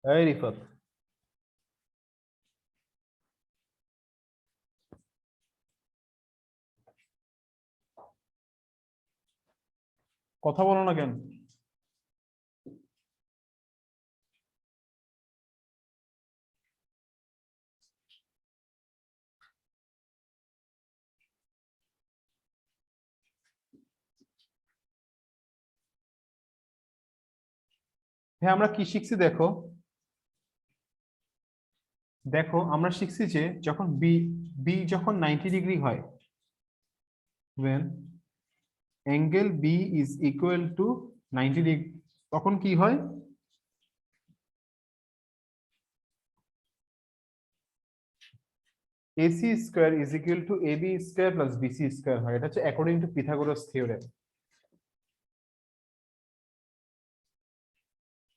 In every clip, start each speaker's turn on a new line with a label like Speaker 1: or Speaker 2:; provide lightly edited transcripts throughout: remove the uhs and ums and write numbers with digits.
Speaker 1: এই রিফাত, কথা বলো না কেন? হ্যাঁ, আমরা কি শিখছি দেখো। দেখো আমরা শিখছি যে যখন বি বি যখন 90 ডিগ্রি হয়, when angle B is equal to 90 degree, তখন কি হয়? AC square is equal to AB square plus BC square হয়। এটা হচ্ছে অ্যাকর্ডিং টু পিথাগোরাস থিওরেম।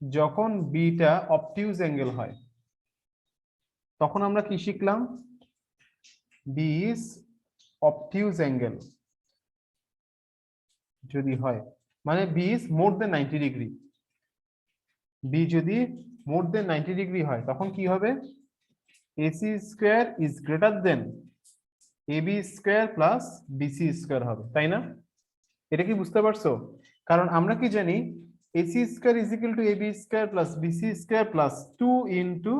Speaker 1: যখন বিটা অবটিউজ অ্যাঙ্গেল হয়, তখন আমরা কি শিখলাম? বি ইজ অবটিউজ অ্যাঙ্গেল যদি হয়, মানে B is more than 90 degree. B যদি মোর দেন 90 ডিগ্রি হয়, তখন কি হবে? AC square is greater than AB square plus BC square হবে, তাই না? এটা কি বুঝতে পারছো? কারণ আমরা কি জানি, AC square is equal to AB square plus BC square plus 2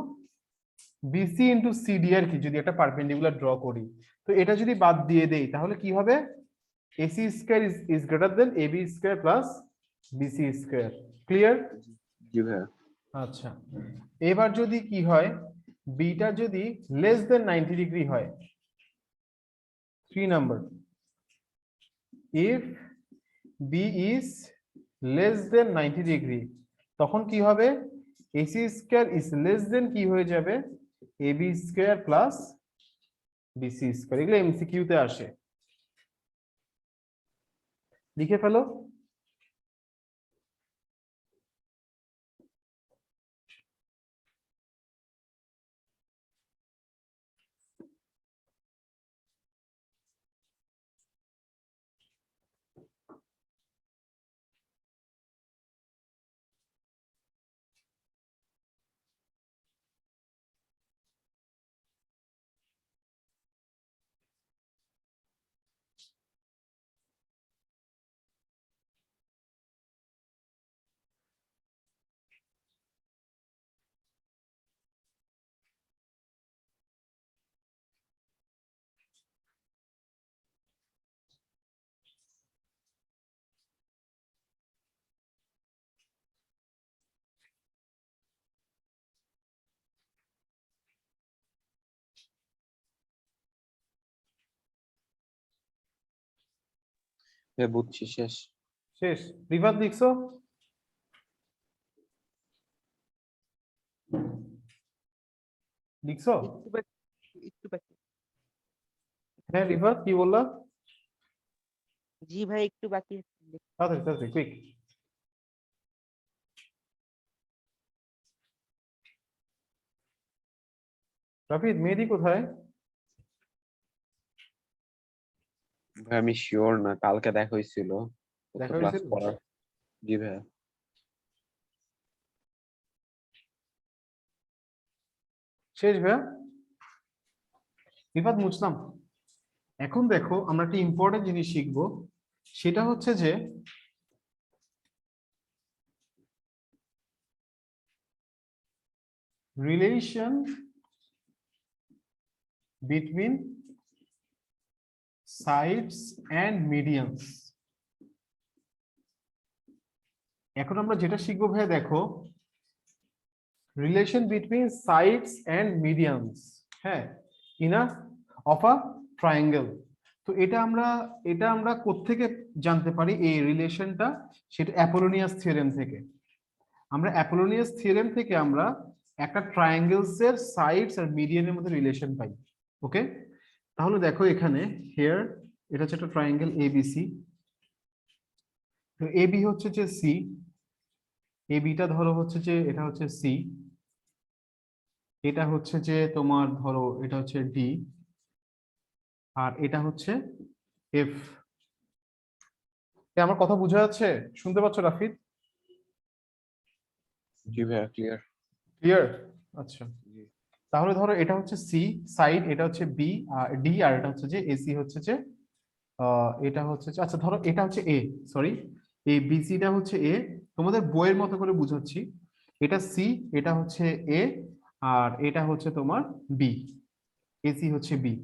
Speaker 1: BC into CD আর কি, যদি একটা পারপেন্ডিকুলার ড্র করি। তো এটা যদি বাদ দিয়ে দেই, তাহলে কি হবে? AC square is greater than AB square plus BC square. Clear?
Speaker 2: জি ভাইয়া।
Speaker 1: আচ্ছা, এবার যদি কি হয়, বিটা যদি লেস দেন 90 ডিগ্রি হয়, 3 number, if B is less than 90 degree, তখন কি হবে? AC square is less than কি হয়ে যাবে? AB square plus BC square. এগুলো এমসিকিউ তে আসে, লিখে ফেলো।
Speaker 2: ভাইয়া বুঝছি, শেষ।
Speaker 1: শেষ? রিভার লিখছো? লিখছো?
Speaker 3: একটু বাকি।
Speaker 1: হ্যাঁ রিভার, কি বললা?
Speaker 3: জি ভাই, একটু বাকি আছে।
Speaker 1: তাড়াতাড়ি তাড়াতাড়ি, কুইক। রাফিদ, মেহেদি কোথায়?
Speaker 2: ভাই আমি শিওর না, কালকে দেখা হয়েছিল
Speaker 1: দেখা
Speaker 2: ক্লাস
Speaker 1: হয়েছিল?
Speaker 2: করার। জি ভাইয়া।
Speaker 1: শেষ ভাইয়া? রিফাত, মুছলাম। এখন দেখো আমরা একটা ইম্পর্টেন্ট জিনিস শিখবো, সেটা হচ্ছে যে রিলেশন বিটুইন সাইডস এন্ড মিডিয়ানস। এখন আমরা যেটা শিখবো ভাইয়া, দেখো, রিলেশন বিটুইন সাইডস এন্ড মিডিয়ানস, হ্যাঁ, in a of a triangle. তো এটা আমরা কোত্থেকে জানতে পারি এই রিলেশনটা? সেটা অ্যাপোলোনিয়াস থিওরেম থেকে। আমরা অ্যাপোলোনিয়াস থিওরেম থেকে আমরা একটা ট্রায়াঙ্গেলস এর সাইডস আর মিডিয়ানের মধ্যে রিলেশন পাই। ওকে, তাহলে দেখো এখানে হিয়ার, এটা হচ্ছে একটা ট্রায়াঙ্গেল এবিসি। তো এবি হচ্ছে যে সি, এবিটা ধরো হচ্ছে যে এটা হচ্ছে সি, এটা হচ্ছে যে তোমার ধরো এটা হচ্ছে ডি, আর এটা হচ্ছে এফ। আমার কথা বোঝা যাচ্ছে? শুনতে পাচ্ছ রাফিদ?
Speaker 2: জি ভাইয়া, ক্লিয়ার।
Speaker 1: ক্লিয়ার? আচ্ছা, তাহলে ধরো এটা হচ্ছে সি সাইড, এটা হচ্ছে বি ডি, আর এটা হচ্ছে যে এসি হচ্ছে যে এটা হচ্ছে আচ্ছা ধরো এটা হচ্ছে এ, সরি এই বিসিটা হচ্ছে এ, তোমাদের বইয়ের মতো করে বুঝাচ্ছি। এটা সি, এটা হচ্ছে এ, আর এটা হচ্ছে তোমার বি, এসি হচ্ছে বি।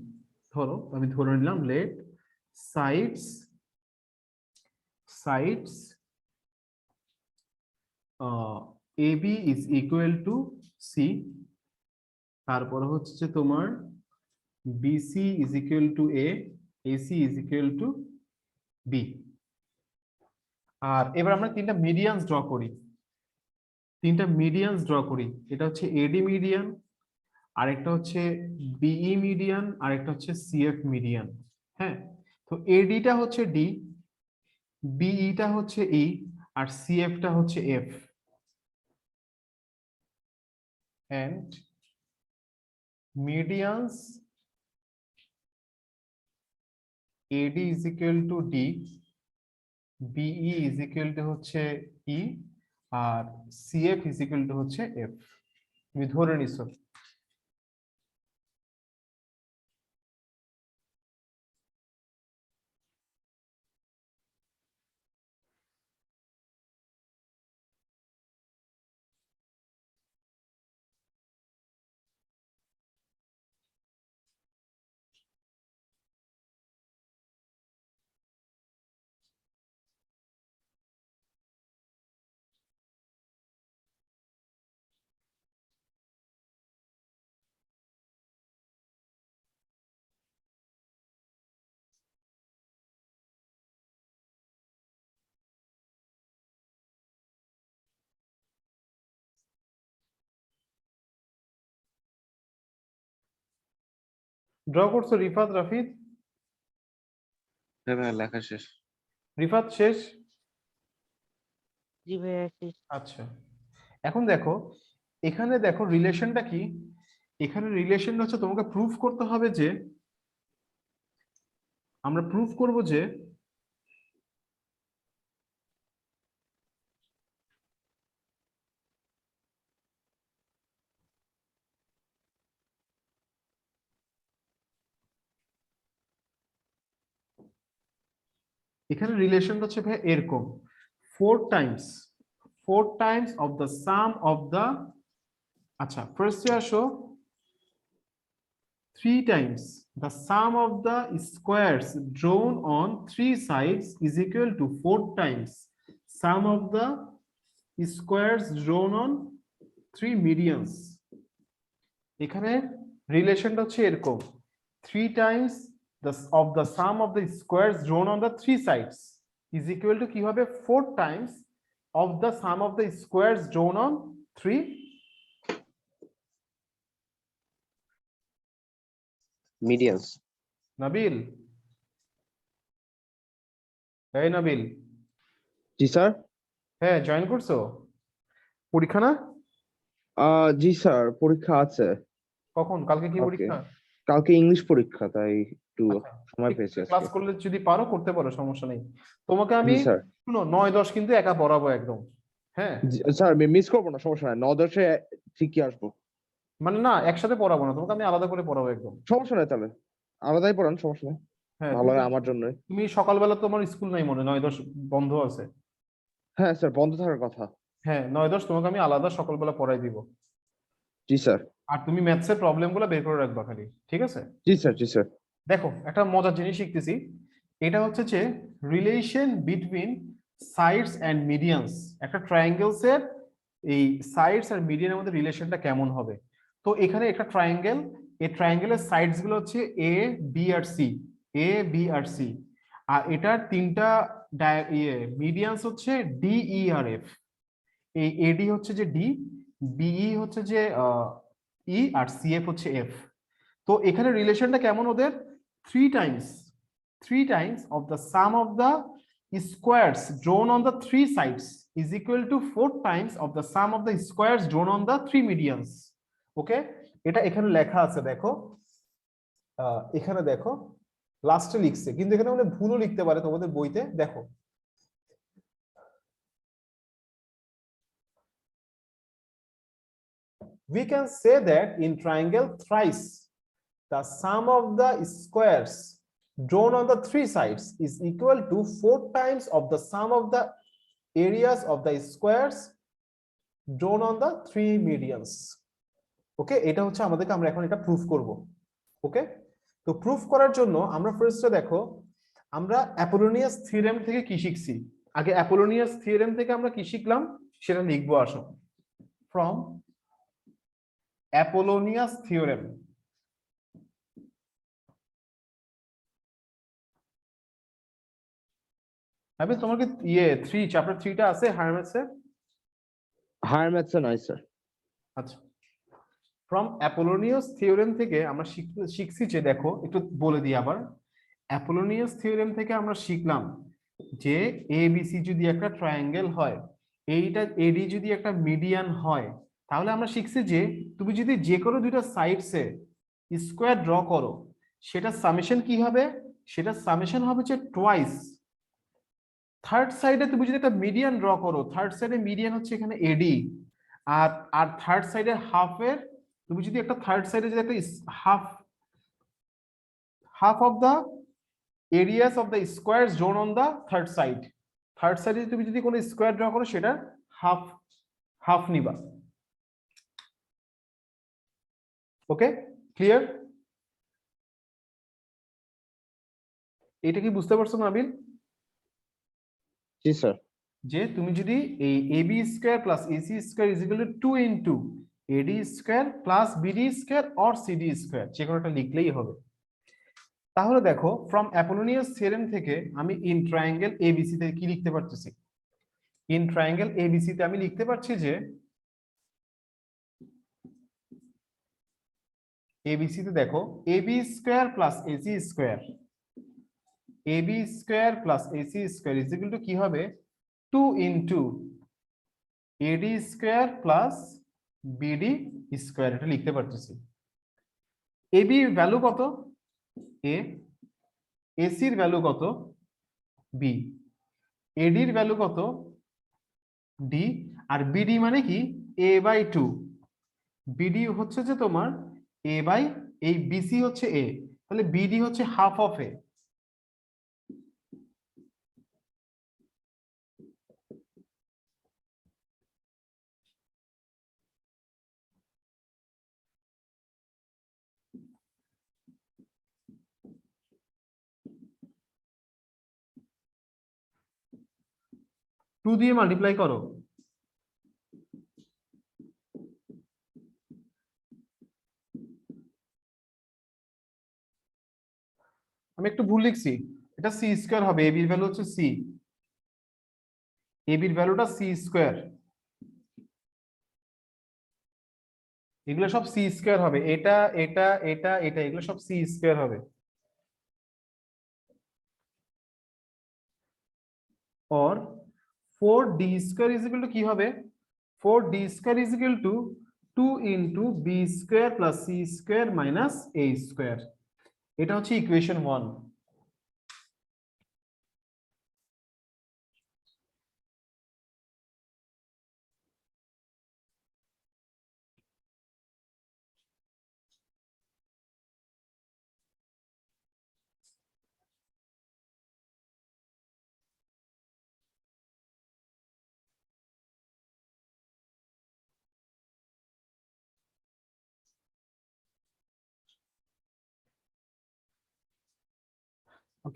Speaker 1: ধরো আমি ধরে নিলাম let sides sides A B is equal to C, তারপর হচ্ছে যে তোমার BC is equal to A, AC is equal to B. আর এবার আমরা তিনটা মিডিয়ানস ড্র করি, এটা হচ্ছে এডি মিডিয়ান, আরেকটা হচ্ছে বিই মিডিয়ান, আরেকটা হচ্ছে সিএফ মিডিয়ান। হ্যাঁ, তো এডিটা হচ্ছে ডি, বিইটা হচ্ছে ই, আর সিএফটা হচ্ছে F. And medians AD is equal to D, BE is equal to হচ্ছে ই, আর সিএফ ইজ ইকুয়াল টু হচ্ছে এফ। তুমি ধরে নিছো। ড্র করছো রিফাত, রাফিদ?
Speaker 2: হ্যাঁ ভাই, লেখা শেষ।
Speaker 1: রিফাত শেষ?
Speaker 3: জি ভাইয়া শেষ।
Speaker 1: আচ্ছা, এখন দেখো এখানে দেখো রিলেশনটা কি। এখানে রিলেশন হচ্ছে তোমাকে প্রুফ করতে হবে যে, আমরা প্রুফ করব যে এখানে রিলেশনটা হচ্ছে ভাই এরকম, four Times of the sum of the, আচ্ছা ফার্স্টে আসো, 3 times the sum of the squares drawn on 3 sides is equal to 4 times sum of the squares drawn on 3 medians। এখানে রিলেশনটা হচ্ছে এরকম, 3 times of the sum of the squares drawn on the 3 sides is equal to কি হবে, 4 times of the sum of the squares drawn on 3
Speaker 2: মিডিয়ানস।
Speaker 1: Nabil, এই নাবিল,
Speaker 4: জি sir.
Speaker 1: হ্যাঁ join করছো? পরীক্ষা না?
Speaker 4: জি স্যার, পরীক্ষা আছে।
Speaker 1: কখন? কালকে কি
Speaker 4: ওকে,
Speaker 1: পরীক্ষা?
Speaker 4: কালকে ইংলিশ পরীক্ষা, তাই একটু
Speaker 1: আচ্ছা,
Speaker 4: সময়
Speaker 1: ঠিক
Speaker 4: পেয়েছি
Speaker 1: আছে,
Speaker 4: আজকে।
Speaker 1: ক্লাস করলে যদি পারো করতে পারো, সমস্যা নেই। তোমাকে আমি
Speaker 4: জি স্যার।
Speaker 1: শুনো 9-10 কিন্তু একা পড়াবো একদম। হ্যাঁ
Speaker 4: স্যার আমি মিস করবো না, সমস্যা নাই, 9-10-এ ঠিকই আসবো।
Speaker 1: মানে না, একসাথে পড়াবো না, তোমাকে আমি আলাদা করে পড়াবো একদম।
Speaker 4: সমস্যা নাই, তাহলে আলাদাই পড়ান, সমস্যা নাই,
Speaker 1: হ্যাঁ
Speaker 4: ভালো হয় আমার জন্য।
Speaker 1: তুমি সকালবেলা তোমার স্কুল নাই মনে, 9-10 বন্ধ আছে।
Speaker 4: হ্যাঁ স্যার, বন্ধ থাকার কথা।
Speaker 1: হ্যাঁ 9-10 তোমাকে আমি আলাদা সকালবেলা পড়াই দিব।
Speaker 4: জি স্যার।
Speaker 1: আর তুমি ম্যাথসের প্রবলেম গুলো বের করে রাখবা খালি, ঠিক আছে?
Speaker 4: জি স্যার। জি স্যার।
Speaker 1: দেখো একটা মজার জিনিস শিখতেছি, এটা হচ্ছে যে রিলেশন বিটুইন সাইডস এন্ড মিডিয়ানস। একটা ট্রায়াঙ্গেলস এর এই সাইডস আর মিডিয়ানের মধ্যে রিলেশনটা কেমন হবে। তো এখানে একটা ট্রায়াঙ্গেল, এই ট্রায়াঙ্গেলের সাইডস গুলো হচ্ছে A B R C, A B R C, আর এটার তিনটা মিডিয়ানস হচ্ছে ডি ই আর এফ। এই এডি হচ্ছে যে ডি, বিই হচ্ছে যে ই, আর সিএফ হচ্ছে এফ। তো এখানে রিলেশনটা কেমন ওদের, 3 times of the sum of the squares drawn on the 3 sides is equal to 4 times of the sum of the squares drawn on the 3 medians। ওকে, এটা এখানে লেখা আছে দেখো, এখানে দেখো লাস্টে লিখছে, কিন্তু এখানে মানে ভুলও লিখতে পারে তোমাদের বইতে, দেখো we can say that in triangle thrice the sum of the squares drawn on the three sides is equal to 4 times of the sum of the areas of the squares drawn on the three medians. ওকে, এটা হচ্ছে আমাদেরকে, আমরা এখন এটা proof করব। ওকে, তো proof করার জন্য আমরা ফার্স্টে দেখো আমরা অ্যাপোলোনিয়াস থিওরেম থেকে কি শিখছি। আগে অ্যাপোলোনিয়াস থিওরেম থেকে আমরা কি শিখলাম সেটা লিখবো। আসো, ফ্রম অ্যাপোলোনিয়াস থিওরেম। আমি তোমার কি চ্যাপ্টার 3টা আছে হায়ারম্যাথসে?
Speaker 4: হায়ারম্যাথসে নয় স্যার।
Speaker 1: আচ্ছা, ফ্রম অ্যাপোলোনিয়াস থিওরেম থেকে আমরা শিখছি যে, দেখো একটু বলে দিই আবার। অ্যাপোলোনিয়াস থিওরেম থেকে আমরা শিখলাম যে এবিসি যদি একটা ট্রায়াঙ্গেল হয়, এইটা এডি যদি একটা মিডিয়ান হয়, তাহলে আমরা শিখছি যে তুমি যদি যে কোনো দুইটা সাইডসে স্কোয়ার ড্র করো, সেটা সামেশন কি হবে? সেটা সামেশন হবে যে টোয়াইস। থার্ড সাইডে তুমি যদি একটা মিডিয়ান ড্র করো, থার্ড সাইডে মিডিয়ান হচ্ছে এখানে এডি, আর আর থার্ড সাইডে হাফের, তুমি যদি একটা থার্ড সাইডে যদি একটা half of the areas of the squares drawn on the third side, third সাইডে তুমি যদি কোনো স্কোয়ার ড্র করো সেটা হাফ হাফ নিবা। ওকে, ক্লিয়ার? এটা কি বুঝতে পারছো নাবিল?
Speaker 4: জি স্যার।
Speaker 1: যে তুমি যদি এই ab square plus ac square is equal to 2 into ad square plus bd square or cd square, যে কোনোটা লিখলেই হবে। তাহলে দেখো, ফ্রম অ্যাপোলোনিয়াস থিওরেম থেকে আমি ইন ট্রায়াঙ্গেল এবিসি তে কি লিখতে পারতেছি? ইন ট্রায়াঙ্গেল এবিসি তে আমি লিখতে পারছি যে এবিসি তে দেখো ab square plus ac square, ab square plus ac square is equal two কি হবে? 2 into ad square plus bd square, এটা লিখতে পারতেছি। ab এর ভ্যালু কত? a, ac এর ভ্যালু কত? b, ad এর ভ্যালু কত? d, আর bd মানে কি? a/2। bd হচ্ছে যে তোমার a বাই, এই bc হচ্ছে a, তাহলে bd হচ্ছে হাফ অফ a। টু দিয়ে মাল্টিপ্লাই করো, আমি একটু ভুল লিখছি, এটা সি স্কয়ার হবে, এবি এর ভ্যালু হচ্ছে সি, এবি এর ভ্যালুটা সি স্কয়ার, এগুলো সব সি স্কয়ার হবে, এটা এটা এটা এটা এগুলো সব সি স্কয়ার হবে। और 4d square is equal two কি হবে? 4d square is equal to 2 into B square plus C square minus A square. এটা হচ্ছে ইকুয়েশন 1।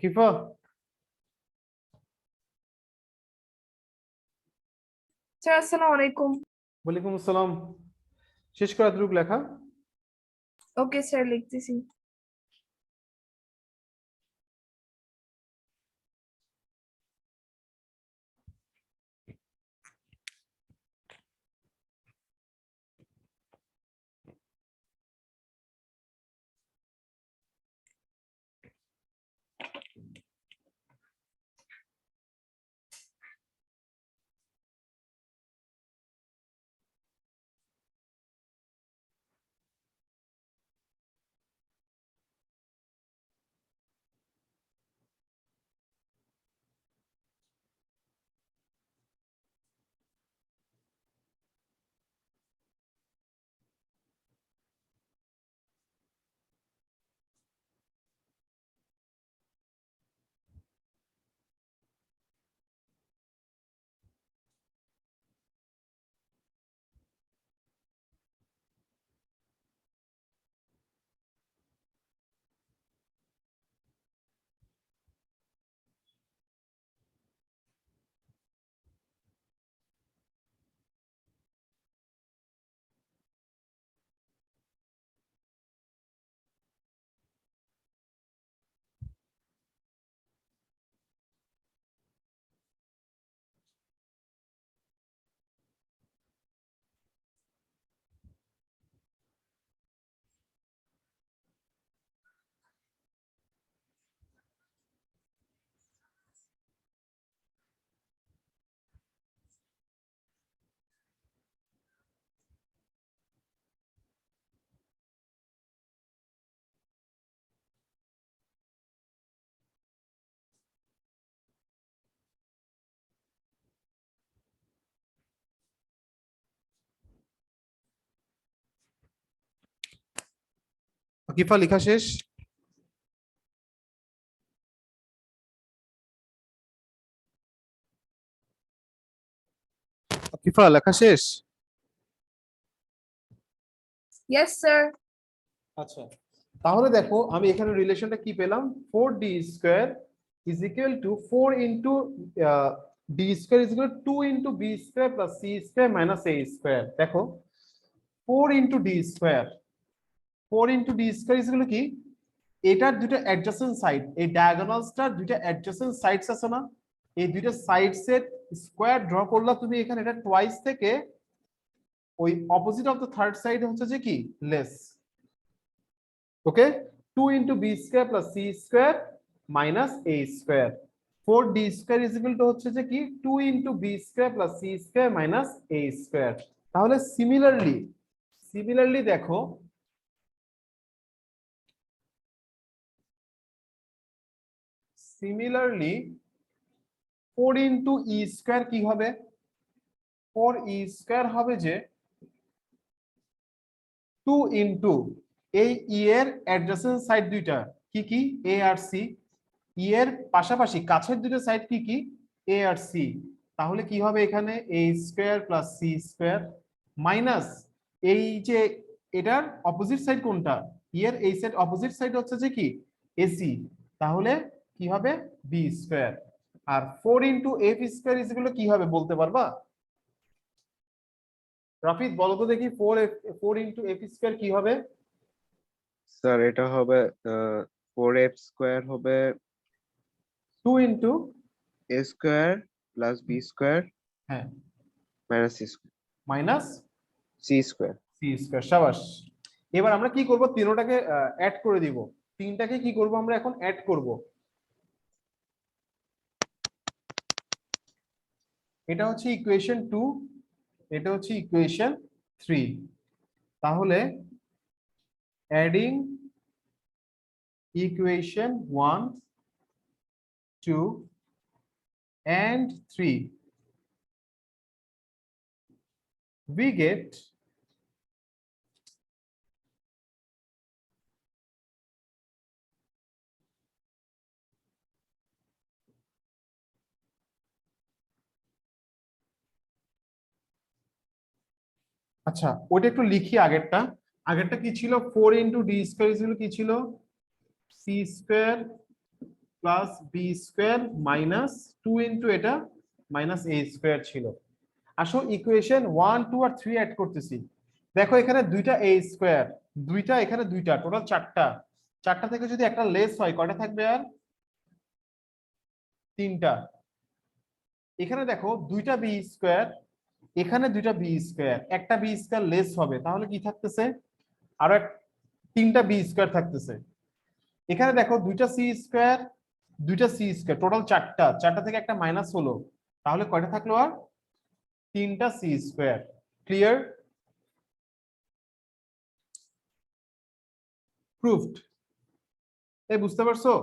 Speaker 1: কিফা,
Speaker 5: স্যার আসসালামু আলাইকুম।
Speaker 1: ওয়ালাইকুম আসসালাম। শেষ করা দ্রুপ লেখা।
Speaker 5: ওকে স্যার, লিখতেছি।
Speaker 1: আকিফা লেখা শেষ? আকিফা লেখা শেষ?
Speaker 5: Yes, sir.
Speaker 1: আচ্ছা, তাহলে দেখো আমি এখানে রিলেশনটা কি পেলাম, 4d square is equal to 4 into D square is equal 2 into B square plus C square minus A square. দেখো 4 into D square, 4 into D square is equal কি, এটার দুটো অ্যাডজাসেন্ট সাইড, এই ডায়াগোনালসটার দুটো অ্যাডজাসেন্ট সাইডস আছে না, এই দুটো সাইডসের স্কয়ার ড্র করলা তুমি এখানে, এটা টুয়াইস থেকে ওই opposite of the third side হচ্ছে যে কি less. Okay, 2 into B square plus C square minus A square, 4d square is equal to হচ্ছে যে কি 2 into B square plus C square minus A square. তাহলে similarly দেখো similarly 4 into E square কি হবে, 4 ই স্কয়ার হবে যে 2 into এই ই এর অ্যাডজেসেন্ট সাইড দুইটা কি কি এ আর সি, ই এর পাশাপাশি কাছের দুটো সাইড কি কি এ আর সি, তাহলে কি হবে এখানে A square plus C square minus এই যে এটার অপোজিট সাইড কোনটা, ই এর এই সাইড অপোজিট সাইড হচ্ছে যে কি এসি, তাহলে কি হবে বি স্কয়ার। আর 4 into F square is equal কি হবে বলতে পারবা? রাফিদ বলো তো দেখি 4 ইন্টু এফ স্কয়ার কি হবে?
Speaker 2: স্যার এটা হবে 4f স্কয়ার হবে
Speaker 1: 2 into
Speaker 2: a square plus b square
Speaker 1: হ্যাঁ
Speaker 2: minus c square
Speaker 1: minus
Speaker 2: c square.
Speaker 1: C square. সাবাস। এবার আমরা কি করব, তিনটাকে অ্যাড করে দিব, তিনটাকে কি করব আমরা এখন অ্যাড করব। এটা হচ্ছে ইকুয়েশন 2, এটা হচ্ছে ইকুয়েশন 3। তাহলে adding equation 1 2 and 3 we get আচ্ছা ওটা একটু লিখি, আগেরটা কি ছিল, 4 ইন্টু ডি স্কয়ার ছিল কি ছিল C square plus B square minus 2 into এটা মাইনাস এ স্কয়ার ছিল। আসো ইকুয়েশন 1 2 আর 3 অ্যাড করতেছি। দেখো এখানে দুইটা এ স্কয়ার, দুইটা এখানে দুইটা, টোটাল চারটা, চারটা থেকে যদি একটা লেস হয় কয়টা থাকবে আর তিনটা। এখানে দেখো দুইটা বি স্কয়ার, এখানে দুইটা বি স্কয়ার, একটা বি স্কয়ার লেস হবে, তাহলে কি থাকতেছে আরো তিনটা বি স্কয়ার থাকতেছে। এখানে দেখো দুইটা সি স্কয়ার, দুইটা সি স্কয়ার, টোটাল চারটা, চারটা থেকে একটা মাইনাস হলো, তাহলে কয়টা থাকলো আর তিনটা সি স্কয়ার। ক্লিয়ার? প্রুফড? এই বুঝতে পারছো?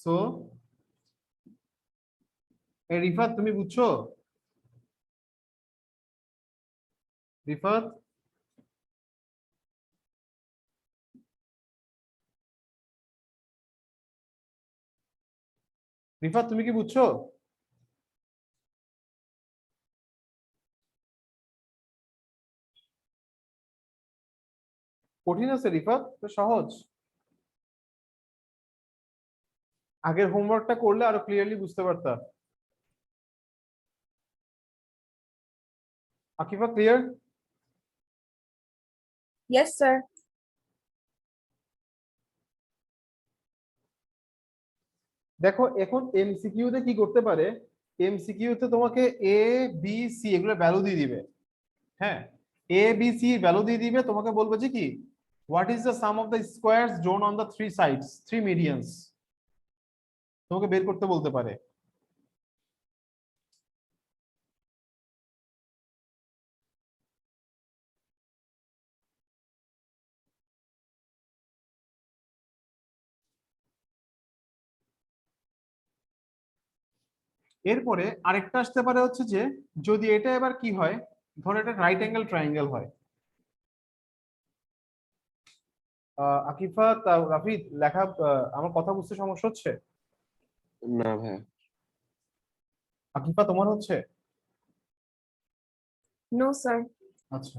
Speaker 1: সো রিফাত তুমি বুঝছো? রিফাত রিফাত তুমি কি বুঝছো? কঠিন আছে রিফাত? তো সহজ, আগের হোমওয়ার্কটা করলে আরো ক্লিয়ারলি বুঝতে পারতা। আকিফা ক্লিয়ার?
Speaker 5: Yes, sir.
Speaker 1: দেখো এখন এমসিকিউ তে কি করতে পারে, এমসিকিউ তে তোমাকে এ বি সি এগুলো ভ্যালু দিয়ে দিবে। হ্যাঁ, এ বি সি ভ্যালু দিয়ে দিবে, তোমাকে বলবে যে কি what is the sum of the squares drawn on the three sides, three medians, তোমাকে বের করতে বলতে পারে। এরপরে আরেকটা আসতে পারে হচ্ছে যে যদি এটা এবার কি হয়, ধরো এটা রাইট অ্যাঙ্গেল ট্রায়াঙ্গেল হয়। আকিফা রাফিদ লেখা আমার কথা বুঝতে সমস্যা হচ্ছে?
Speaker 2: না ভাইয়া।
Speaker 1: আকিফা তোমার হচ্ছে?
Speaker 5: No, sir.
Speaker 1: আচ্ছা,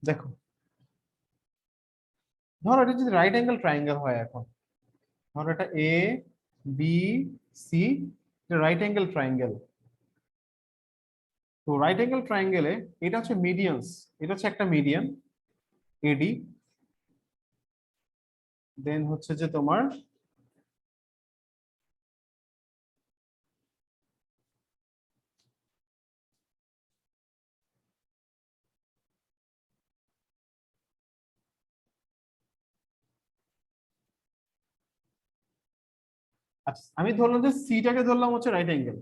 Speaker 1: দেখো ধরো এটা যদি রাইট অ্যাঙ্গেল ট্রায়াঙ্গেল হয়, এখন ধরো এটা A B C, right angle triangle. তো রাইট অ্যাঙ্গেল ট্রায়াঙ্গেলে এটা হচ্ছে মিডিয়ানস, এটা হচ্ছে একটা মিডিয়ান এডি, দেন হচ্ছে যে তোমার আচ্ছা আমি ধরলাম যে সিটাকে ধরলাম হচ্ছে রাইট অ্যাঙ্গেল,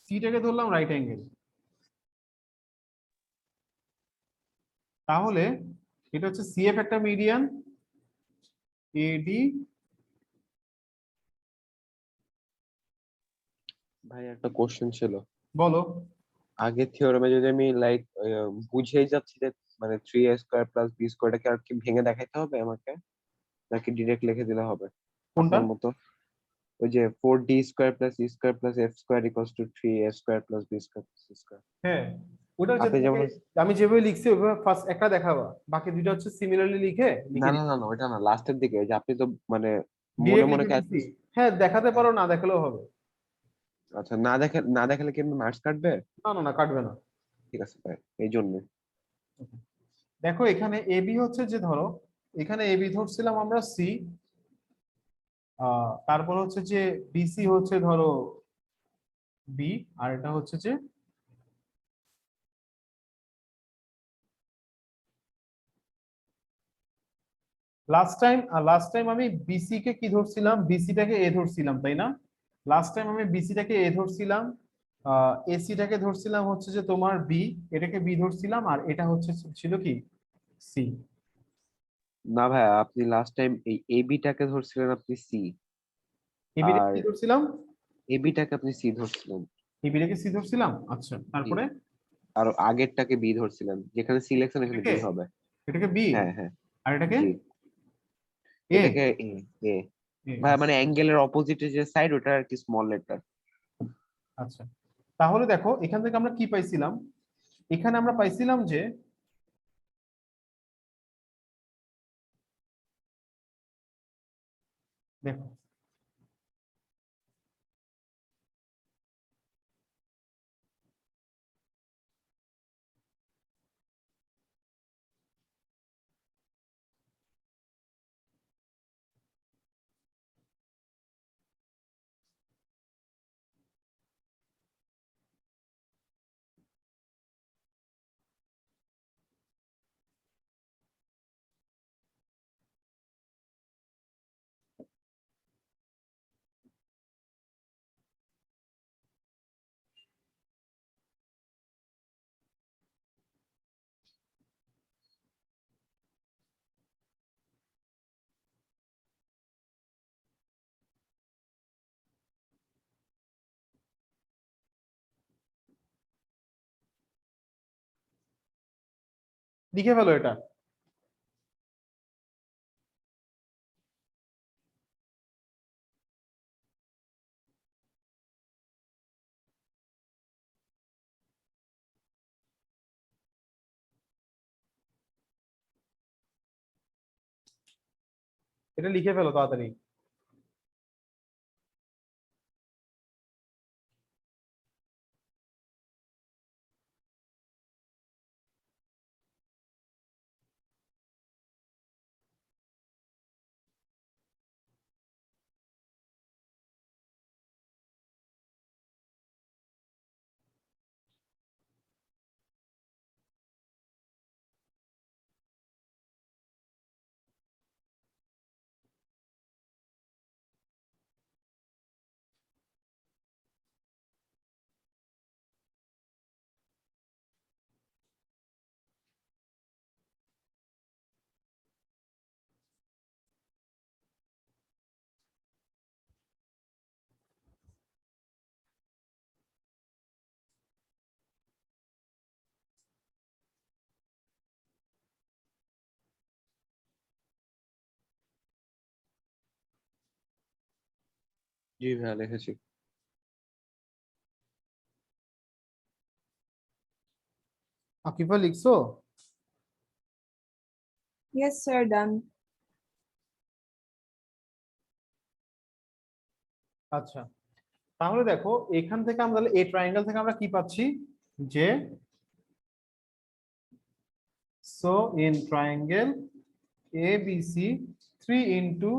Speaker 1: সিটাকে ধরলাম রাইট অ্যাঙ্গেল, তাহলে এটা হচ্ছে সিএফ একটা মিডিয়ান এডি।
Speaker 2: ভাই একটা কোশ্চেন ছিল।
Speaker 1: বলো।
Speaker 2: আগে থিওরেমে যদি আমি লাইক বুঝেই যাচ্ছি যে মানে 3a² + b² আর কি ভেঙে দেখাইতে হবে আমাকে, নাকি ডিরেক্ট লিখে দিলে হবে
Speaker 1: কোনটা?
Speaker 2: আপনার মতো? ওই যে 4d² + e² + f² = 3a² + b² + c²।
Speaker 1: হ্যাঁ, ওটা হচ্ছে
Speaker 2: আপনি যেমন,
Speaker 1: আমি যেভাবে লিখছি ওইভাবে ফার্স্ট একটা দেখাবা, বাকি দুটো হচ্ছে সিমিলারলি লিখে
Speaker 2: না
Speaker 1: লিখে
Speaker 2: না না না ওইটা না, লাস্টের দিকে ওই যে আপনি তো মানে মনে
Speaker 1: ডিরেক্ট
Speaker 2: মনে
Speaker 1: লিখে দিচ্ছি।
Speaker 2: ক্যালকুলেট।
Speaker 1: হ্যাঁ দেখাতে পারো, না দেখালেও হবে।
Speaker 2: আচ্ছা, না দেখালে কি মার্কস কাটবে?
Speaker 1: না না না, কাটবে না।
Speaker 2: ঠিক আছে ভাই, এই জন্য।
Speaker 1: দেখো এখানে এবি হচ্ছে যে ধরো এখানে এবি ধরছিলাম আমরা সি, তারপর হচ্ছে যে বিসি হচ্ছে ধরো বি, আর এটা হচ্ছে যে লাস্ট টাইম আমি বিসি কে কি ধরছিলাম, বিসিটাকে এ ধরছিলাম তাই না? লাস্ট টাইম আমি বিসিটাকে এ ধরছিলাম, এসিটাকে ধরছিলাম হচ্ছে যে তোমার বি, এটাকে বি ধরছিলাম, আর এটা হচ্ছে ছিল কি সি।
Speaker 2: না ভাই, আপনি লাস্ট টাইম এই এবিটাকে ধরছিলেন আপনি সি,
Speaker 1: এবিটাকে
Speaker 2: আর
Speaker 1: কি ধরছিলাম?
Speaker 2: এবিটাকে আপনি সি ধরছিলেন।
Speaker 1: এবিটাকে সি ধরছিলাম, আচ্ছা
Speaker 2: জি।
Speaker 1: তারপরে
Speaker 2: আর আগেরটাকে বি ধরছিলেন, যেখানে সিলেকশন এখানে
Speaker 1: এটাকে
Speaker 2: বি হবে।
Speaker 1: এটাকে বি,
Speaker 2: হ্যাঁ হ্যাঁ।
Speaker 1: আর এটাকে
Speaker 2: জি।
Speaker 1: এ।
Speaker 2: এটাকে এ। এ। ভাই মানে অ্যাঙ্গেলের অপোজিটে যে সাইড ওটা আর কি স্মল লেটার।
Speaker 1: আচ্ছা, তাহলে দেখো এখান থেকে আমরা কি পাইছিলাম, এখানে আমরা পাইছিলাম যে দেখো লিখে ফেলো এটা। এটা লিখে ফেলো তাড়াতাড়ি।
Speaker 2: জি ভাইয়া লিখেছি।
Speaker 1: আকিফা লিখছো?
Speaker 5: Yes, sir. Done.
Speaker 1: আচ্ছা, তাহলে দেখো এখান থেকে আমরা তাহলে এই ট্রায়াঙ্গেল থেকে আমরা কি পাচ্ছি যে so in triangle ABC 3 into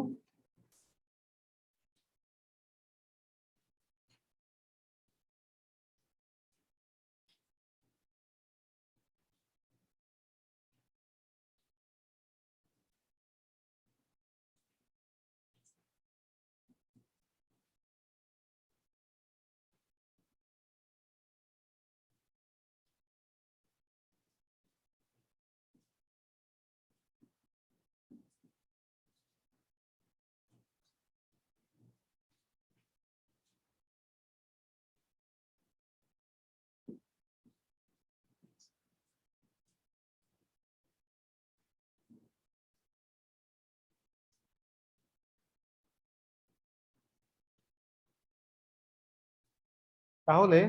Speaker 1: তাহলে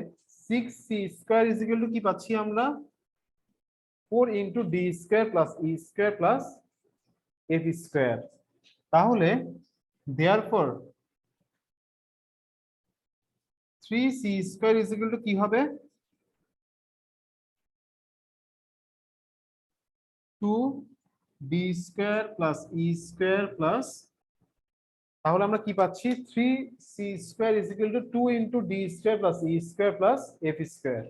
Speaker 1: 6C square is equal two কি পাচ্ছি আমরা 4 into D square plus E square plus F square. তাহলে therefore 3C square is equal two কি হবে 2D square plus E square plus, তাহলে আমরা কি পাচ্ছি 3C square is equal to 2 into D square plus E square plus F square.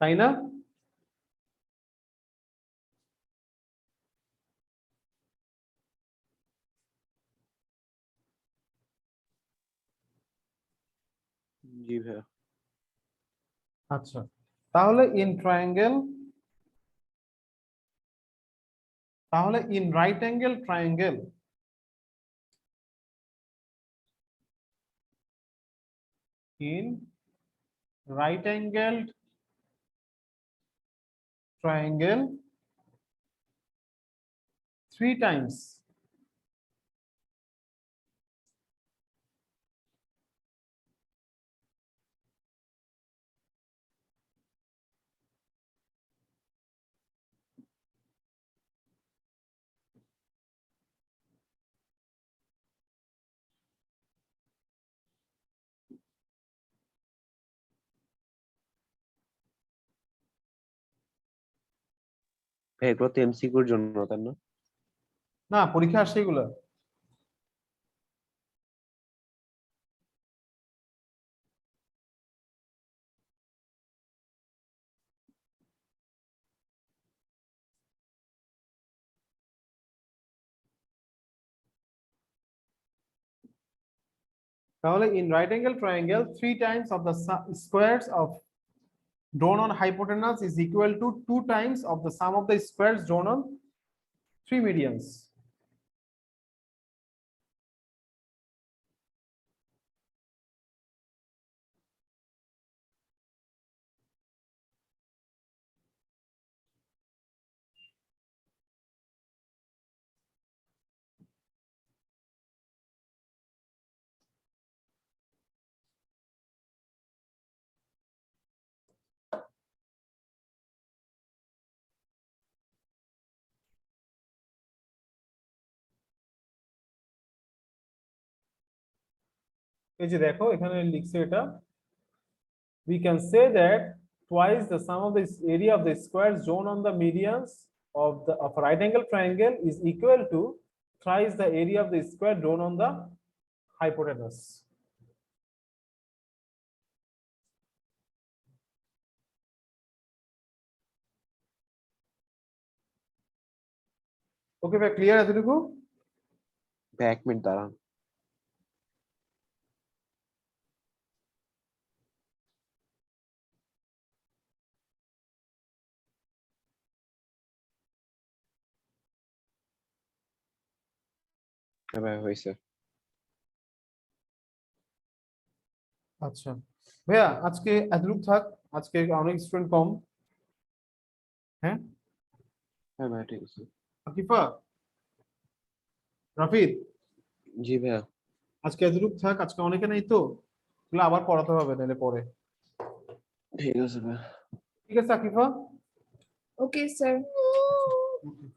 Speaker 1: তাই না?
Speaker 2: জি ভাইয়া।
Speaker 1: আচ্ছা, তাহলে ইন ট্রায়াঙ্গেল, তাহলে in right angle triangle in right angled triangle 3 times
Speaker 2: ভাই এগুলো তো এমসিকিউর জন্য তাই না?
Speaker 1: না, পরীক্ষা আসছে এগুলো। তাহলে in right angle triangle 3 times of the squares of drawn on hypotenuse is equal to 2 times of the sum of the squares drawn on 3 medians. এই যে দেখো এখানে লিখছে এটা, we can say that twice the sum of the area of the squares drawn on the medians of a right angle triangle is equal to thrice the area of the square drawn on the hypotenuse. ওকে ভাই, clear এতটুকু?
Speaker 2: ভাই 1 minute দাঁড়ান। হ্যাঁ ভাই হয়েছে।
Speaker 1: আচ্ছা, ভাইয়া আজকে এতটুকু থাক, আজকে অনেক স্টুডেন্ট কম। হ্যাঁ
Speaker 2: হ্যাঁ ভাই ঠিক আছে।
Speaker 1: আকিফা, রাফিদ,
Speaker 2: জি ভাইয়া।
Speaker 1: আজকে এতটুকু থাক, আজকে অনেকে নেই তো, এগুলো আবার পড়াতে হবে নাহলে পরে।
Speaker 2: ঠিক আছে ভাইয়া।
Speaker 1: ঠিক আছে আকিফা।
Speaker 5: Okay, sir.
Speaker 1: Okay.